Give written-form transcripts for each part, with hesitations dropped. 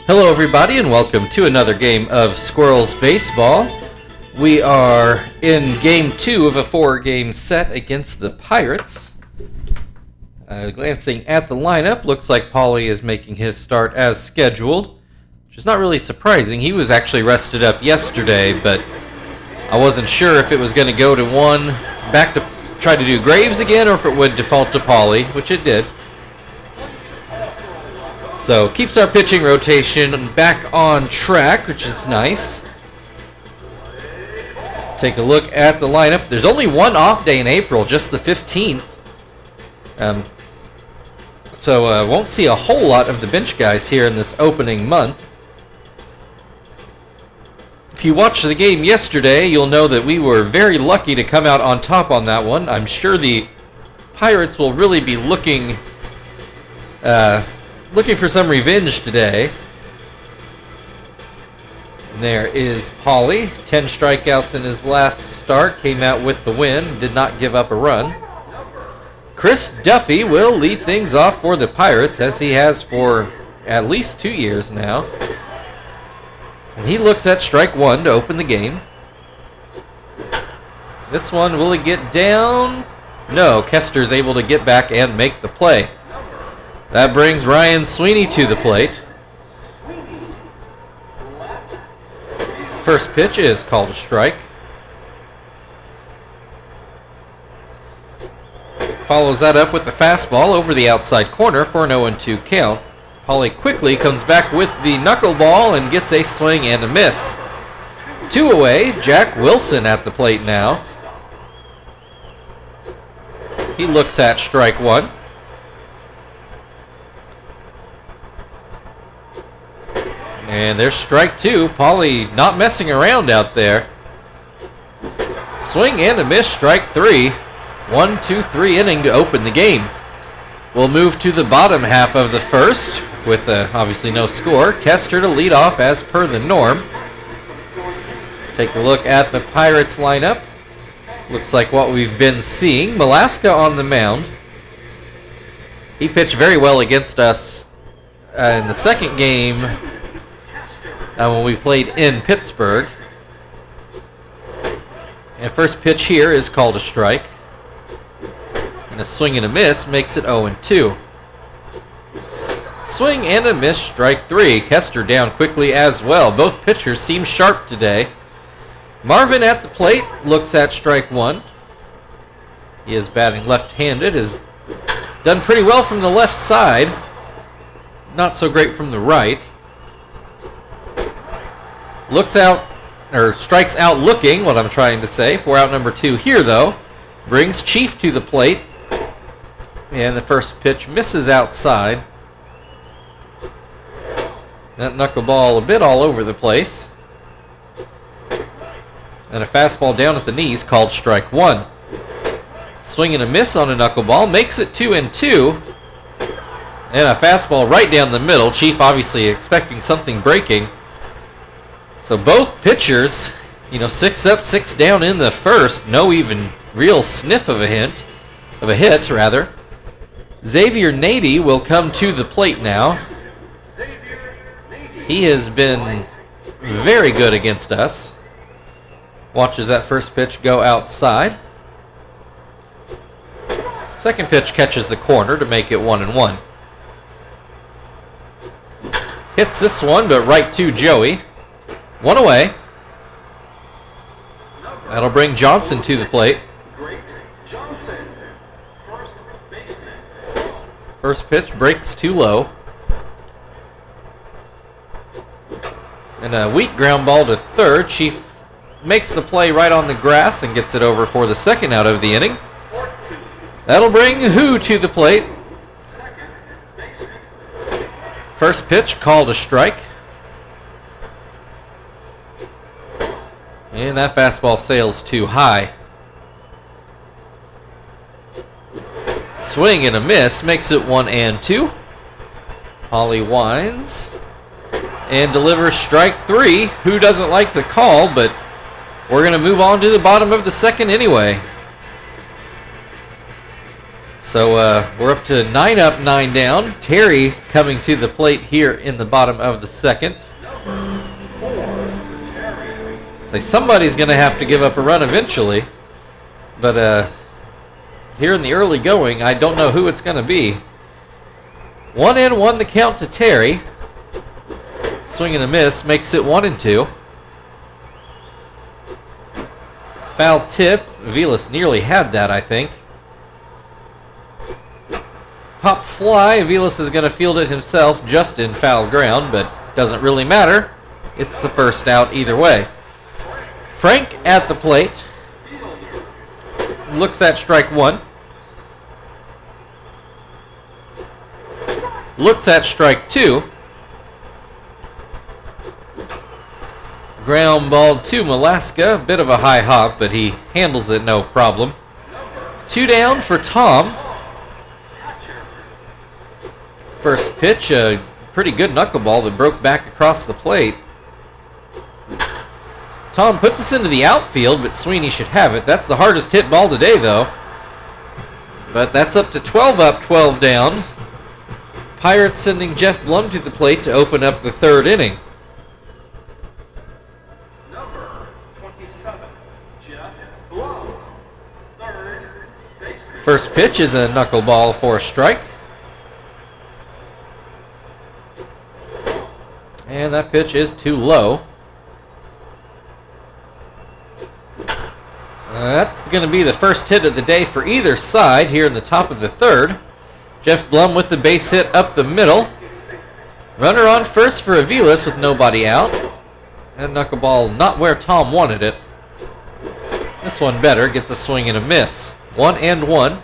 Hello everybody and welcome to another game of Squirrels Baseball. We are in game 2 of a 4-game set against the Pirates. Glancing at the lineup, looks like Paulie is making his start as scheduled, which is not really surprising. He was actually rested up yesterday, but I wasn't sure if it was going to go to back to try to do Graves again, or if it would default to Paulie, which it did. So keeps our pitching rotation back on track, which is nice. Take a look at the lineup. There's only one off day in April, just the 15th. So won't see a whole lot of the bench guys here in this opening month. If you watched the game yesterday, you'll know that we were very lucky to come out on top on that one. I'm sure the Pirates will really be looking for some revenge today. And there is Paulie. 10 strikeouts in his last start. Came out with the win. Did not give up a run. Chris Duffy will lead things off for the Pirates, as he has for at least 2 years now. And he looks at strike one to open the game. This one, will he get down? No, Kester's able to get back and make the play. That brings Ryan Sweeney to the plate. First pitch is called a strike. Follows that up with the fastball over the outside corner for an 0-2 count. Paulie quickly comes back with the knuckleball and gets a swing and a miss. 2 away, Jack Wilson at the plate now. He looks at strike one. And there's strike two. Paulie not messing around out there. Swing and a miss, strike three. 1-2-3 inning to open the game. We'll move to the bottom half of the first with obviously no score. Kester to lead off as per the norm. Take a look at the Pirates lineup. Looks like what we've been seeing. Malaska on the mound. He pitched very well against us in the second game when we played in Pittsburgh. And first pitch here is called a strike. And a swing and a miss makes it 0-2. Swing and a miss, strike three. Kester down quickly as well. Both pitchers seem sharp today. Marvin at the plate looks at strike one. He is batting left-handed. Has done pretty well from the left side. Not so great from the right. Looks out, or strikes out looking, what I'm trying to say, for out number 2 here, though. Brings Chief to the plate. And the first pitch misses outside. That knuckleball a bit all over the place. And a fastball down at the knees called strike one. Swing and a miss on a knuckleball makes it 2-2. And a fastball right down the middle. Chief obviously expecting something breaking. So both pitchers, 6 up, 6 down in the first. No even real sniff of a hit. Xavier Nady will come to the plate now. He has been very good against us. Watches that first pitch go outside. Second pitch catches the corner to make it 1-1. Hits this one, but right to Joey. 1 away. That'll bring Johnson to the plate. First pitch breaks too low. And a weak ground ball to third. Chief makes the play right on the grass and gets it over for the second out of the inning. That'll bring Who to the plate. First pitch called a strike. And that fastball sails too high. Swing and a miss makes it 1-2. Paulie winds and delivers strike three. Who doesn't like the call, but we're going to move on to the bottom of the second anyway. So we're up to 9 up, 9 down. Terry coming to the plate here in the bottom of the second. So somebody's going to have to give up a run eventually. But here in the early going, I don't know who it's going to be. 1-1 the count to Terry. Swing and a miss makes it 1-2. Foul tip. Aviles nearly had that, I think. Pop fly. Aviles is going to field it himself just in foul ground, but doesn't really matter. It's the first out either way. Frank at the plate. Looks at strike one. Looks at strike two. Ground ball to Malaska. Bit of a high hop, but he handles it no problem. 2 down for Tom. First pitch, a pretty good knuckleball that broke back across the plate. Tom puts us into the outfield, but Sweeney should have it. That's the hardest hit ball today, though. But that's up to 12 up, 12 down. Pirates sending Jeff Blum to the plate to open up the third inning. Number 27, Jeff Blum, third baseman. First pitch is a knuckleball for a strike. And that pitch is too low. That's going to be the first hit of the day for either side here in the top of the third. Jeff Blum with the base hit up the middle. Runner on first for Aviles with nobody out. And knuckleball not where Tom wanted it. This one better, gets a swing and a miss. 1-1.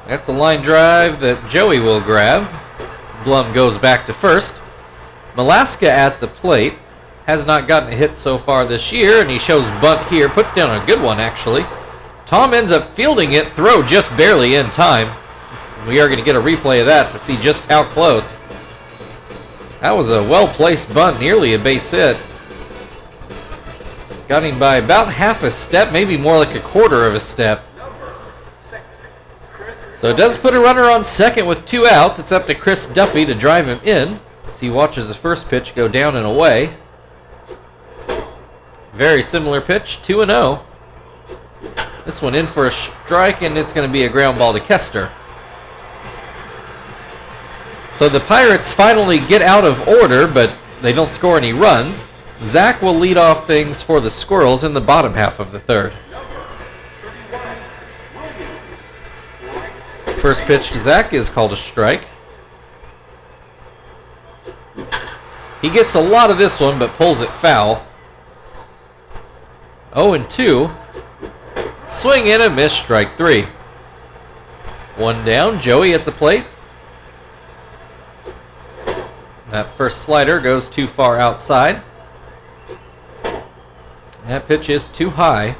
That's a line drive that Joey will grab. Blum goes back to first. Malaska at the plate. Has not gotten a hit so far this year, and he shows bunt here. Puts down a good one, actually. Tom ends up fielding it. Throw just barely in time. We are going to get a replay of that to see just how close. That was a well-placed bunt, nearly a base hit. Got him by about half a step, maybe more like a quarter of a step. So it does put a runner on second with 2 outs. It's up to Chris Duffy to drive him in. As he watches the first pitch go down and away. Very similar pitch, 2-0. This one in for a strike, and it's going to be a ground ball to Kester. So the Pirates finally get out of order, but they don't score any runs. Zach will lead off things for the Squirrels in the bottom half of the third. First pitch to Zach is called a strike. He gets a lot of this one, but pulls it foul. 0-2. Swing and a miss, strike 3. 1 down, Joey at the plate. That first slider goes too far outside. That pitch is too high.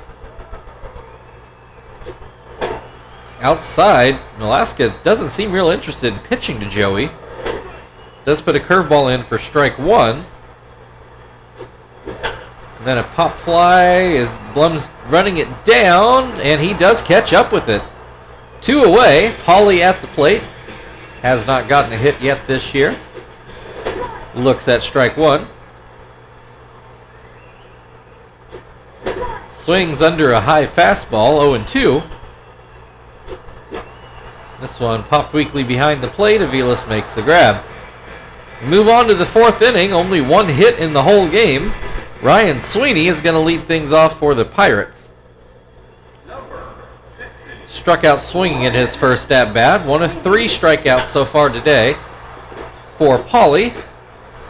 Outside, Alaska doesn't seem real interested in pitching to Joey. Does put a curveball in for strike 1. And then a pop fly is Blum's running it down, and he does catch up with it. 2 away. Pauly at the plate. Has not gotten a hit yet this year. Looks at strike 1. Swings under a high fastball, 0-2. This one popped weakly behind the plate. Aviles makes the grab. Move on to the 4th inning. Only 1 hit in the whole game. Ryan Sweeney is going to lead things off for the Pirates. Struck out swinging in his first at-bat. 1 of 3 strikeouts so far today for Pauly.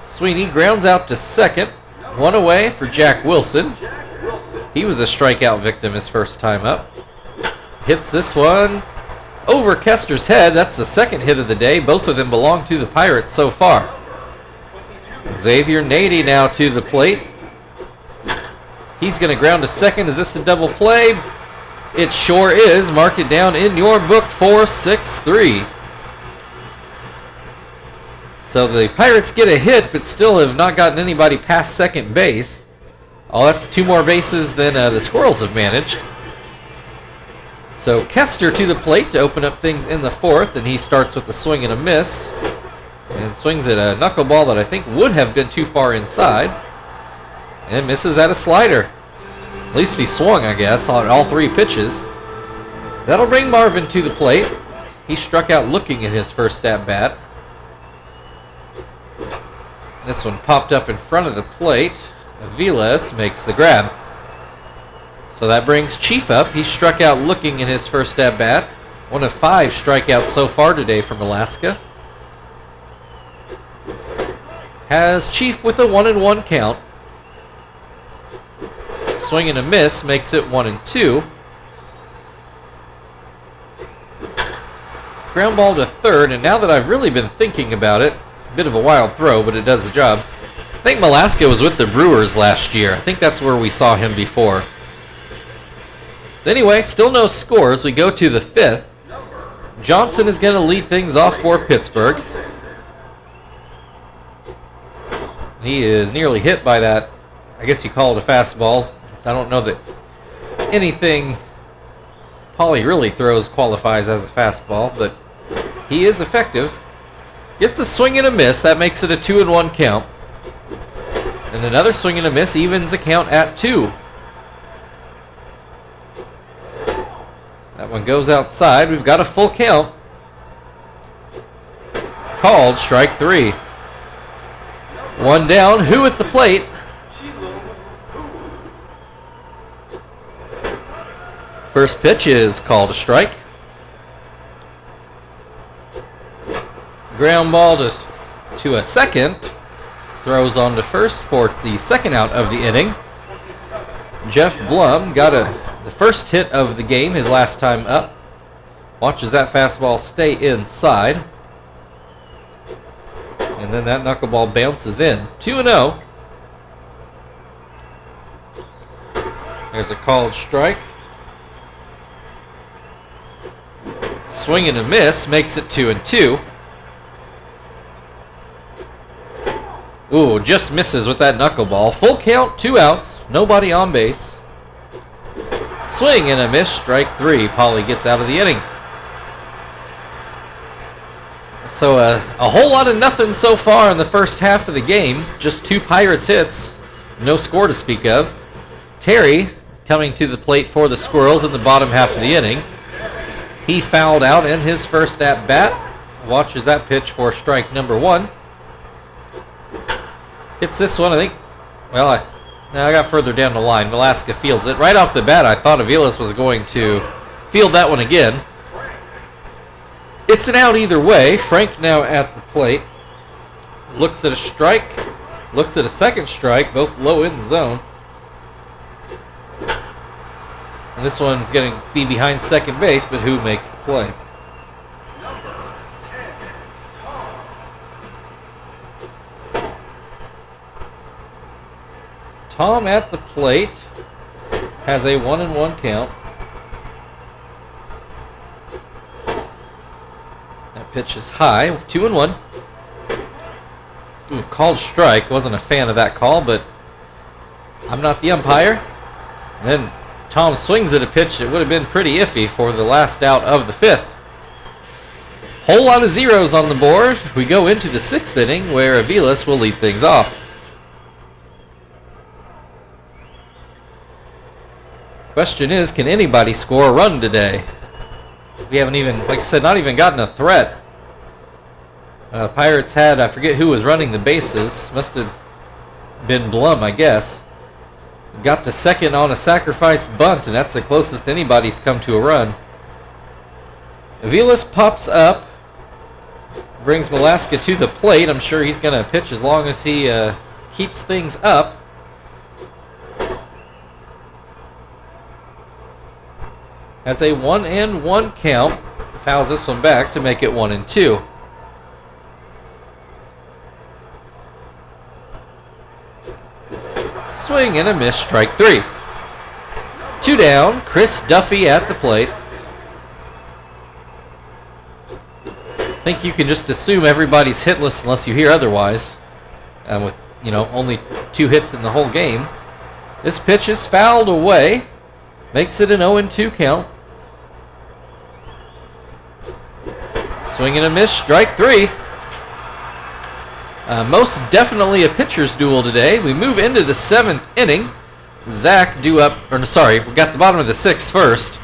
Sweeney grounds out to second. 1 away for Jack Wilson. He was a strikeout victim his first time up. Hits this one over Kester's head. That's the 2nd hit of the day. Both of them belong to the Pirates so far. Xavier Nady now to the plate. He's going to ground to second. Is this a double play? It sure is. Mark it down in your book, 4-6-3. So the Pirates get a hit, but still have not gotten anybody past second base. Oh, that's 2 more bases than the Squirrels have managed. So Kester to the plate to open up things in the fourth, and he starts with a swing and a miss. And swings at a knuckleball that I think would have been too far inside. And misses at a slider. At least he swung, I guess, on all three pitches. That'll bring Marvin to the plate. He struck out looking at his first at-bat. This one popped up in front of the plate. Aviles makes the grab. So that brings Chief up. He struck out looking in his first at-bat. One of 5 strikeouts so far today from Alaska. Has Chief with a 1-1 count. Swing and a miss makes it 1-2. Ground ball to third, and now that I've really been thinking about it, a bit of a wild throw, but it does the job. I think Malaska was with the Brewers last year. I think that's where we saw him before. So anyway, still no scores. We go to the 5th. Johnson is going to lead things off for Pittsburgh. He is nearly hit by that, I guess you call it a fastball. I don't know that anything Paulie really throws qualifies as a fastball, but he is effective. Gets a swing and a miss. That makes it a 2-1 count. And another swing and a miss evens the count at 2. That one goes outside. We've got a full count. Called strike 3. One down. Who at the plate? First pitch is called a strike. Ground ball to a second. Throws on to first for the second out of the inning. Jeff Blum got the first hit of the game his last time up. Watches that fastball stay inside. And then that knuckleball bounces in. 2-0. There's a called strike. Swing and a miss makes it 2-2. Ooh, just misses with that knuckleball. Full count, 2 outs, nobody on base. Swing and a miss, strike 3. Paulie gets out of the inning. So a whole lot of nothing so far in the first half of the game. Just 2 Pirates hits, no score to speak of. Terry coming to the plate for the Squirrels in the bottom half of the inning. He fouled out in his first at-bat. Watches that pitch for strike number 1. Hits this one, I think. Well, I got further down the line. Malaska fields it. Right off the bat, I thought Aviles was going to field that one again. It's an out either way. Frank now at the plate. Looks at a strike. Looks at a second strike, both low in the zone. And this one's going to be behind second base, but who makes the play? Tom at the plate has a 1-1 count. That pitch is high, 2-1. Ooh, called strike. Wasn't a fan of that call, but I'm not the umpire. And then Tom swings at a pitch that would have been pretty iffy for the last out of the 5th. Whole lot of zeros on the board. We go into the 6th inning where Aviles will lead things off. Question is, can anybody score a run today? We haven't even, like I said, not even gotten a threat. Pirates had, I forget who was running the bases. Must have been Blum, I guess. Got to second on a sacrifice bunt, and that's the closest anybody's come to a run. Aviles pops up, brings Malaska to the plate. I'm sure he's going to pitch as long as he keeps things up. Has a 1-1 count. Fouls this one back to make it 1-2. Swing and a miss, strike 3. 2 down, Chris Duffy at the plate. I think you can just assume everybody's hitless unless you hear otherwise. With, only 2 hits in the whole game. This pitch is fouled away. Makes it an 0-2 count. Swing and a miss, strike 3. Most definitely a pitcher's duel today. We move into the 7th inning. Zach we got the bottom of the 6th first.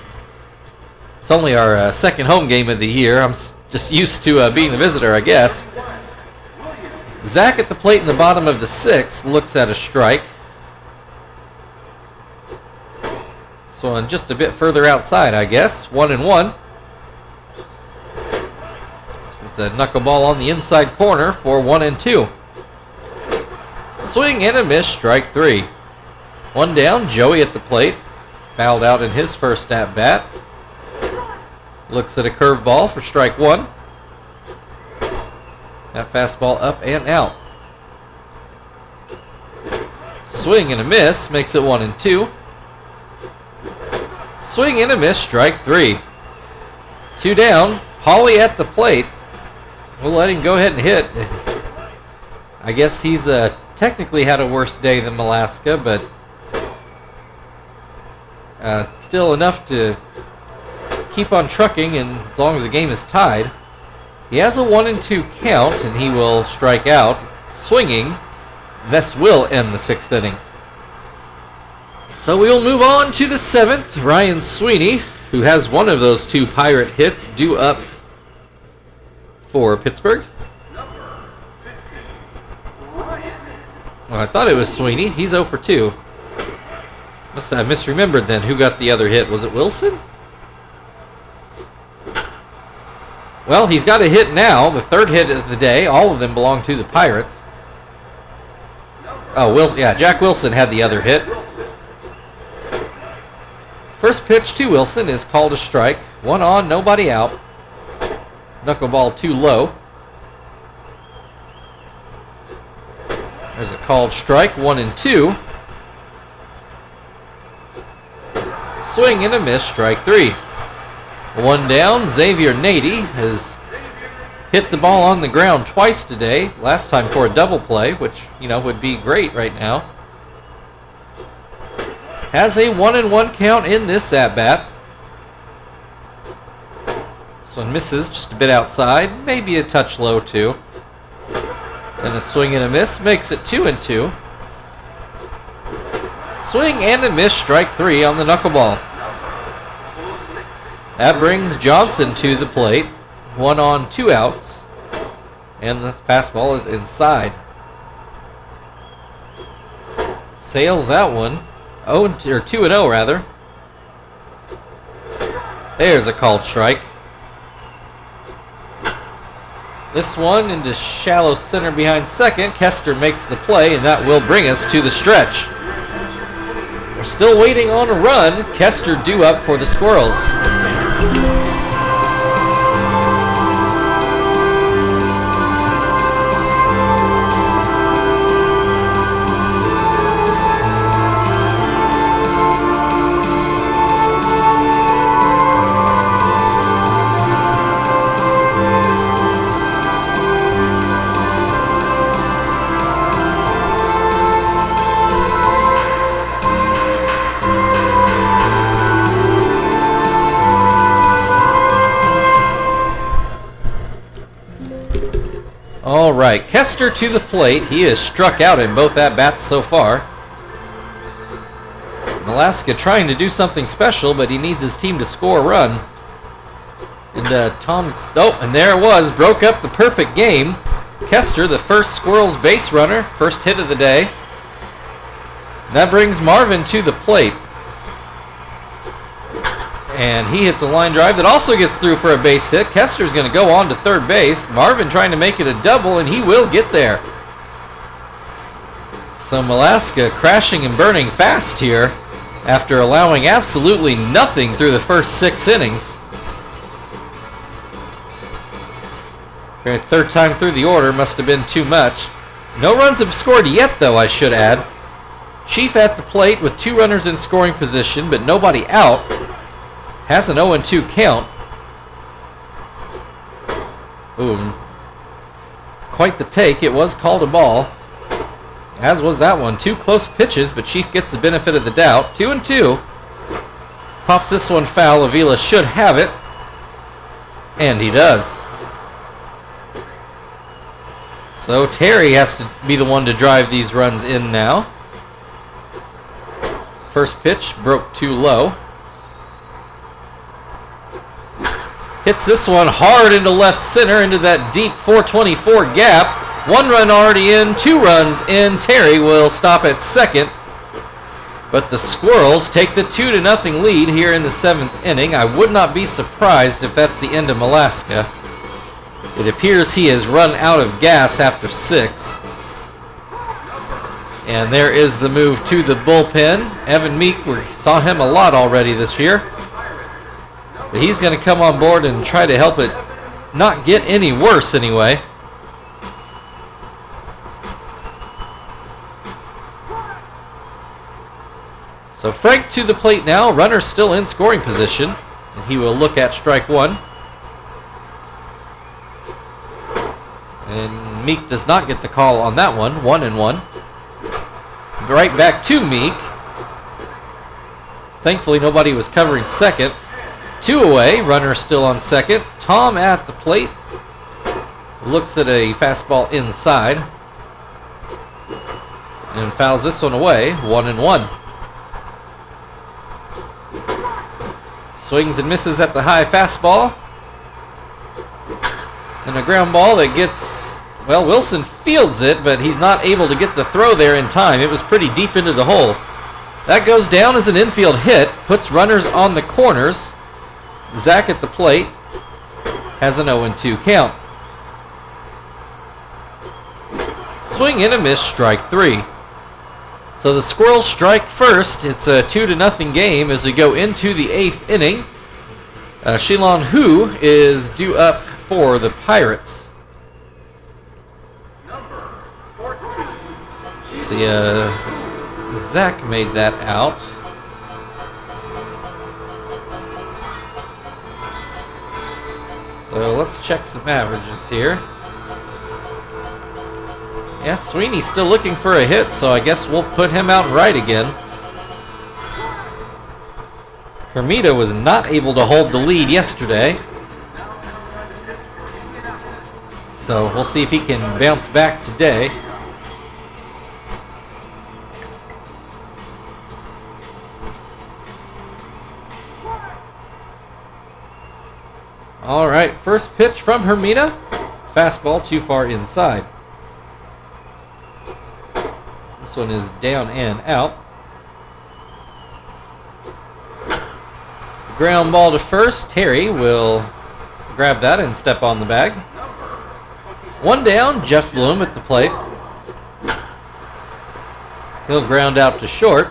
It's only our second home game of the year. I'm just used to being the visitor, I guess. Zach at the plate in the bottom of the 6th looks at a strike. So on just a bit further outside, I guess. 1-1. It's a knuckleball on the inside corner for 1-2. Swing and a miss, strike 3. 1 down, Joey at the plate. Fouled out in his first at bat. Looks at a curveball for strike 1. That fastball up and out. Swing and a miss, makes it 1-2. Swing and a miss, strike 3. 2 down, Paulie at the plate. We'll let him go ahead and hit. I guess he's technically had a worse day than Malaska, but still enough to keep on trucking, and as long as the game is tied. He has a 1-2 count, and he will strike out. Swinging, this will end the 6th inning. So we will move on to the 7th. Ryan Sweeney, who has one of those 2 Pirate hits, due up for Pittsburgh. Well, I thought it was Sweeney. He's 0 for 2. Must have misremembered then. Who got the other hit? Was it Wilson? Well, he's got a hit now. The 3rd hit of the day. All of them belong to the Pirates. Oh, Wilson. Yeah, Jack Wilson had the other hit. First pitch to Wilson is called a strike. 1 on, nobody out. Knuckleball too low. There's a called strike, 1-2. Swing and a miss, strike 3. 1 down, Xavier Nady has hit the ball on the ground twice today. Last time for a double play, which, would be great right now. Has a 1-1 count in this at-bat. This one misses just a bit outside, maybe a touch low too. Then a swing and a miss makes it 2-2. Swing and a miss, strike 3 on the knuckleball. That brings Johnson to the plate. 1 on, 2 outs. And the fastball is inside. Sails that one. 2-0 rather. There's a called strike. This one into shallow center behind second. Kester makes the play, and that will bring us to the stretch. We're still waiting on a run. Kester due up for the Squirrels. All right, Kester to the plate. He has struck out in both at-bats so far. Alaska trying to do something special, but he needs his team to score a run. And and there it was. Broke up the perfect game. Kester, the first Squirrels base runner, first hit of the day. That brings Marvin to the plate. And he hits a line drive that also gets through for a base hit. Kester's going to go on to third base. Marvin trying to make it a double, and he will get there. So Alaska crashing and burning fast here after allowing absolutely nothing through the first 6 innings. Okay, 3rd time through the order must have been too much. No runs have scored yet, though, I should add. Chief at the plate with 2 runners in scoring position, but nobody out. Has an 0-2 count. Ooh. Quite the take. It was called a ball. As was that one. 2 close pitches, but Chief gets the benefit of the doubt. 2-2. Pops this one foul. Avila should have it. And he does. So Terry has to be the one to drive these runs in now. First pitch broke too low. Hits this one hard into left center into that deep 424 gap. 1 run already in, 2 runs in. Terry will stop at second. But the Squirrels take the 2-0 lead here in the 7th inning. I would not be surprised if that's the end of Alaska. It appears he has run out of gas after 6. And there is the move to the bullpen. Evan Meek, we saw him a lot already this year. But he's going to come on board and try to help it not get any worse anyway. So Frank to the plate now. Runner still in scoring position. And he will look at strike 1. And Meek does not get the call on that one. 1-1. Right back to Meek. Thankfully nobody was covering second. 2 away. Runner still on second. Tom at the plate. Looks at a fastball inside. And fouls this one away. 1-1. Swings and misses at the high fastball. And a ground ball that gets, well, Wilson fields it, but he's not able to get the throw there in time. It was pretty deep into the hole. That goes down as an infield hit, puts runners on the corners. Zach at the plate has an 0-2 count. Swing and a miss, strike 3. So the Squirrels strike first. It's a 2-0 game as we go into the 8th inning. Shilon Hu is due up for the Pirates. Let's see, Zach made that out. So let's check some averages here. Yeah, Sweeney's still looking for a hit, so I guess we'll put him out right again. Hermida was not able to hold the lead yesterday. So we'll see if he can bounce back today. All right, first pitch from Hermida. Fastball too far inside. This one is down and out. Ground ball to first. Terry will grab that and step on the bag. 1 down. Jeff Bloom at the plate. He'll ground out to short.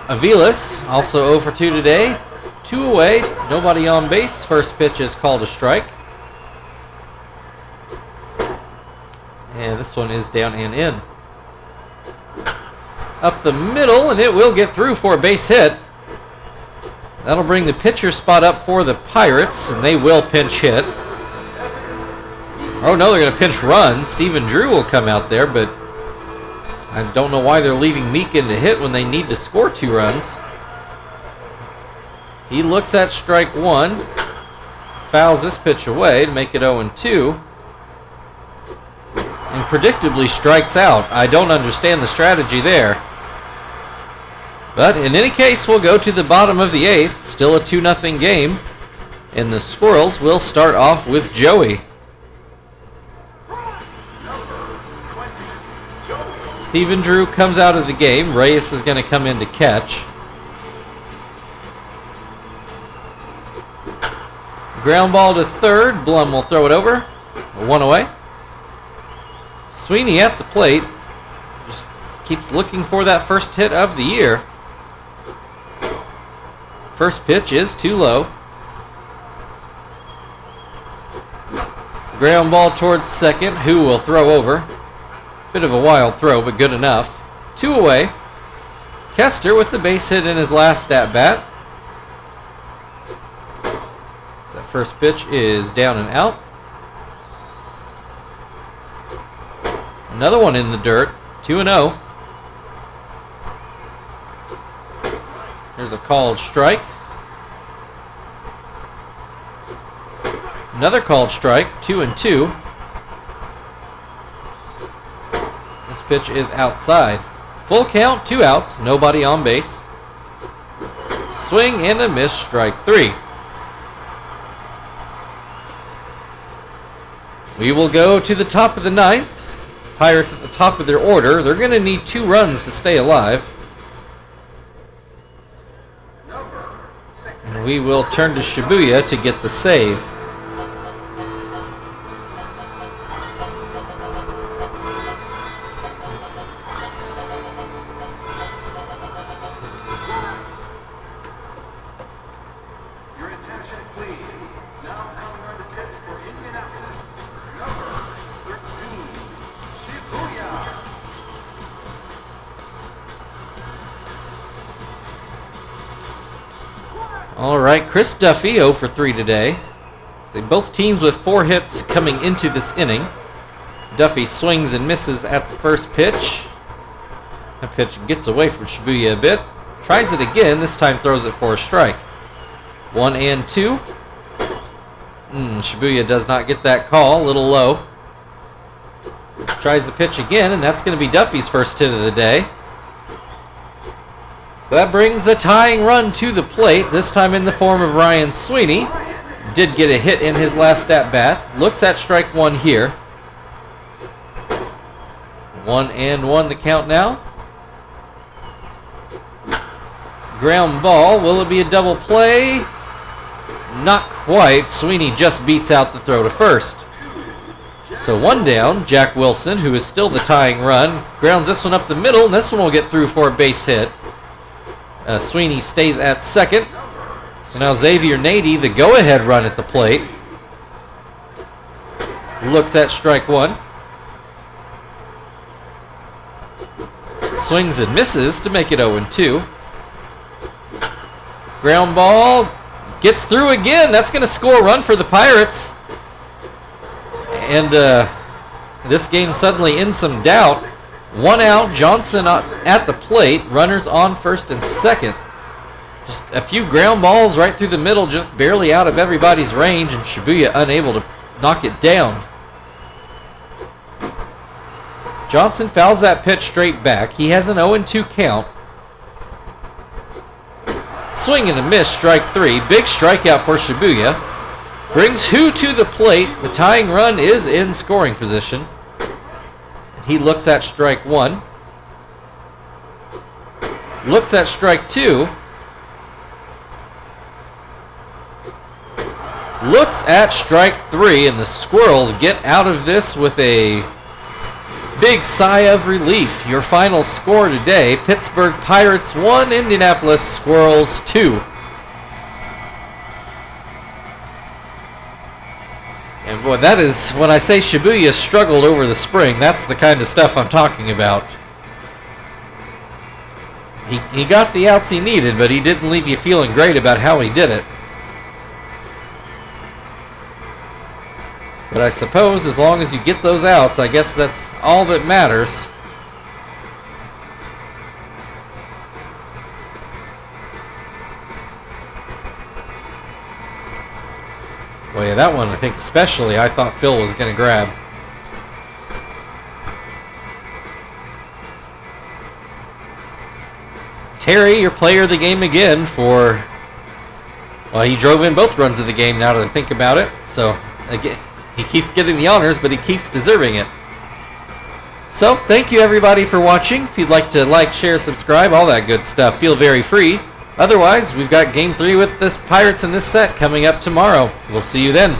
Aviles also 0 for 2 today. 2 away. Nobody on base. First pitch is called a strike. And this one is down and in. Up the middle, and it will get through for a base hit. That'll bring the pitcher spot up for the Pirates, and they will pinch hit. Oh no, they're going to pinch run. Stephen Drew will come out there, but I don't know why they're leaving Meek in to hit when they need to score 2 runs. He looks at strike 1. Fouls this pitch away to make it 0-2. And predictably strikes out. I don't understand the strategy there. But in any case, we'll go to the bottom of the 8th. Still a 2-0 game. And the Squirrels will start off with Joey. Stephen Drew comes out of the game. Reyes is going to come in to catch. Ground ball to third. Blum will throw it over. 1 away. Sweeney at the plate. Just keeps looking for that first hit of the year. First pitch is too low. Ground ball towards second. Who will throw over. Bit of a wild throw, but good enough. 2 away. Kester with the base hit in his last at-bat. That first pitch is down and out. Another one in the dirt. 2-0. There's a called strike. Another called strike, 2-2. This pitch is outside. Full count, 2 outs, nobody on base. Swing and a miss, strike 3. We will go to the top of the 9th. Pirates at the top of their order. They're going to need 2 runs to stay alive. And we will turn to Shibuya to get the save. Your attention, please. Now coming on the pitch for Indianapolis, number 13, Shibuya. All right, Chris Duffy 0 for 3 today. So both teams with 4 hits coming into this inning. Duffy swings and misses at the first pitch. That pitch gets away from Shibuya a bit. Tries it again, this time throws it for a strike. 1-2. Shibuya does not get that call, a little low. Tries the pitch again, and that's going to be Duffy's first hit of the day. So that brings the tying run to the plate, this time in the form of Ryan Sweeney. Did get a hit in his last at-bat. Looks at strike 1 here. 1-1 the count now. Ground ball. Will it be a double play? Not quite. Sweeney just beats out the throw to first. So 1 down. Jack Wilson, who is still the tying run, grounds this one up the middle, and this one will get through for a base hit. Sweeney stays at second. So now Xavier Nady, the go-ahead run at the plate. Looks at strike 1. Swings and misses to make it 0-2. Ground ball gets through again. That's going to score a run for the Pirates. And this game suddenly in some doubt. 1 out, Johnson at the plate. Runners on first and second. Just a few ground balls right through the middle, just barely out of everybody's range, and Shibuya unable to knock it down. Johnson fouls that pitch straight back. He has an 0-2 count. Swing and a miss, strike 3. Big strikeout for Shibuya. Brings Hu to the plate. The tying run is in scoring position. He looks at strike 1. Looks at strike 2. Looks at strike 3, and the Squirrels get out of this with a big sigh of relief. Your final score today, Pittsburgh Pirates 1, Indianapolis Squirrels 2. And boy, that is, when I say Shibuya struggled over the spring, that's the kind of stuff I'm talking about. He got the outs he needed, but he didn't leave you feeling great about how he did it. But I suppose as long as you get those outs, I guess that's all that matters. Well, yeah, that one, I think especially, I thought Phil was going to grab. Terry, your player of the game again for... Well, he drove in both runs of the game now that I think about it. So, again, he keeps getting the honors, but he keeps deserving it. So, thank you everybody for watching. If you'd like to like, share, subscribe, all that good stuff, feel very free. Otherwise, we've got Game 3 with the Pirates in this set coming up tomorrow. We'll see you then.